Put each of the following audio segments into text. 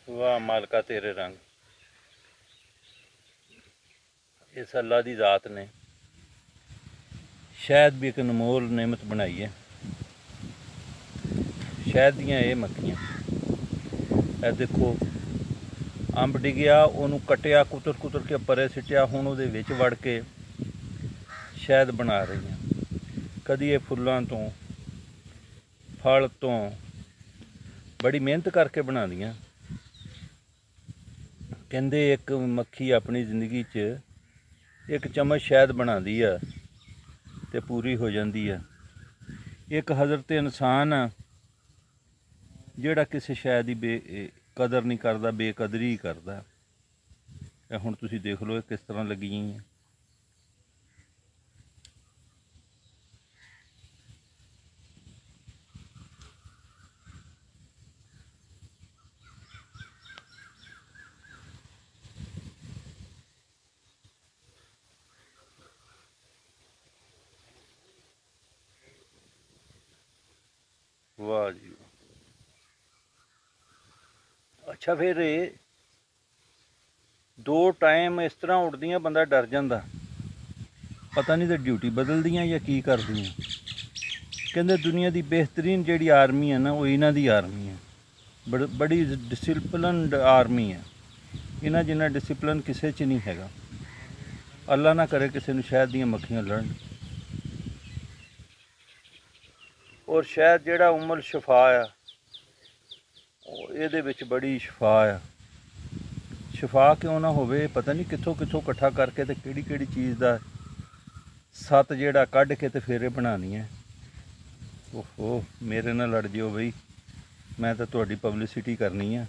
वाह मालका तेरे रंग, इस अल्लाह की जात ने शहद भी एक अनमोल नेमत बनाई है। शहद दियां ये मक्खियां, ए देखो अंब डिग्या, उन्होंने कटिया, कुतर कुतर के परे सिटिया, हुण उहदे विच वड़ के शहद बना रही हैं। कदी ये फुल्लां तो फल तो बड़ी मेहनत करके बनादियां। कहंदे एक मक्खी अपनी जिंदगी च एक चम्मच शहद बनाती है तो पूरी हो जाती है। एक हज़रत इंसान जिहड़ा किसी शहद की कदर नहीं करता, बेकदरी ही करता। हुण तुसीं देख लो किस तरह लगी हैं। वाह जी। अच्छा फिर दो टाइम इस तरह उड़दियां बंदा डर जाता, पता नहीं तो ड्यूटी बदलदियां या की करदियां। कहंदे दुनिया की बेहतरीन जिहड़ी आर्मी है ना, वो इन्हां दी आर्मी है। बड़ी डिसिपलिनड आर्मी है। इन्हां जिन्ना डिसिपलिन किसी च नहीं हैगा। अल्लाह ना करे किसी नूं शहद दियां मक्खियां लड़न। और शहद जिहड़ा उम्मल शफा आ, ਇਹਦੇ ਵਿੱਚ बड़ी शफा आ। शफा क्यों ना होवे, पता नहीं कित्थों कित्थों इकट्ठा करके ते किहड़ी किहड़ी चीज़ दा सत्त जिहड़ा कढ के ते फेरे बनानी है। ओहो मेरे नाल लड़ जिओ बई, मैं तो तुहाडी पब्लिसिटी करनी है।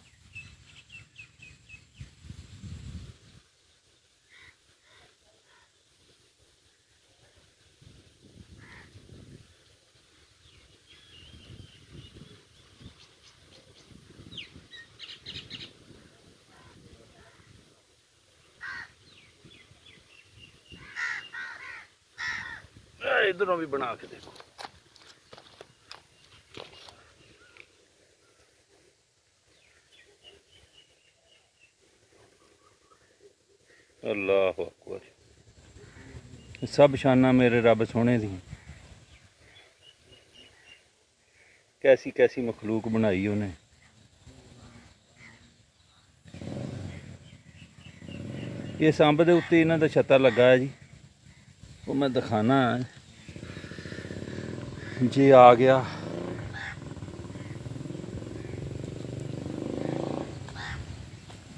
इधरों भी बना के देखो। अल्लाह अकबर, सब शाना मेरे रब सोने दी। कैसी कैसी मखलूक बनाई उन्हें। इस अंब के उत्ते इन्हां दा छत्ता लगा है जी, वो मैं दिखाना जे आ गया।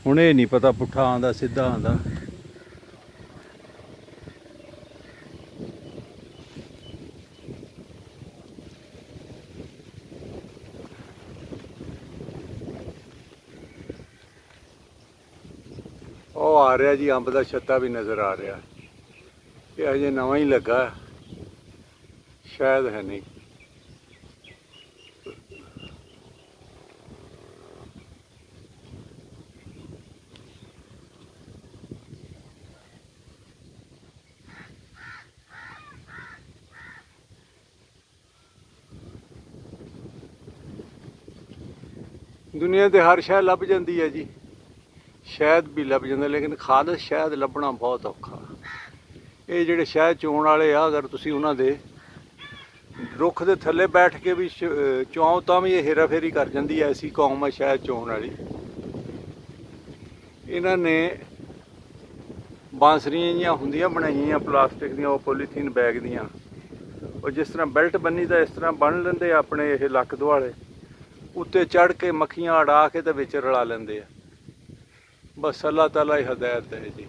हुण ये नहीं पता पुट्ठा आंदा सीधा आंदा। ਉਹ आ रहा जी अंब का छत्ता भी नज़र आ रहा। ये अजे नवा ही लगा, शायद है नहीं। दुनिया ते हर शह लभ जाती है जी, शहद भी लभ जाता, लेकिन खालस शहद लभना बहुत औखा। ये जिहड़े शहद चोण वाले आ, अगर तुसीं उन्हां दे रुख दे थल्ले बैठ के भी चौं तां भी हेरा फेरी कर जाती है। ऐसी कौम है शहद चोण वाली। इन्हां ने बांसरियां जिहियां हुंदियां बनाईयां प्लास्टिक दियां, वो पॉलीथीन बैग दियां, और जिस तरह बेल्ट बन्नी दा इस तरह बन लेंदे अपने ये लक दुआले, उत्ते चढ़ के मक्खियां अड़ा के ते विच रला लेंदे आ। बस अल्लाह ताला ही हदायत है जी।